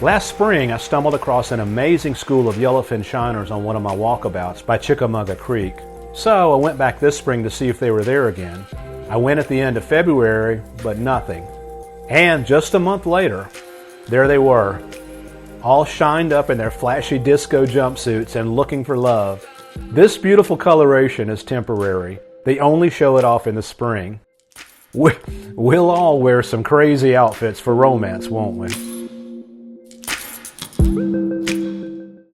Last spring, I stumbled across an amazing school of yellowfin shiners on one of my walkabouts by Chickamauga Creek. So I went back this spring to see if they were there again. I went at the end of February, but nothing. And just a month later, there they were, all shined up in their flashy disco jumpsuits and looking for love. This beautiful coloration is temporary. They only show it off in the spring. We'll all wear some crazy outfits for romance, won't we?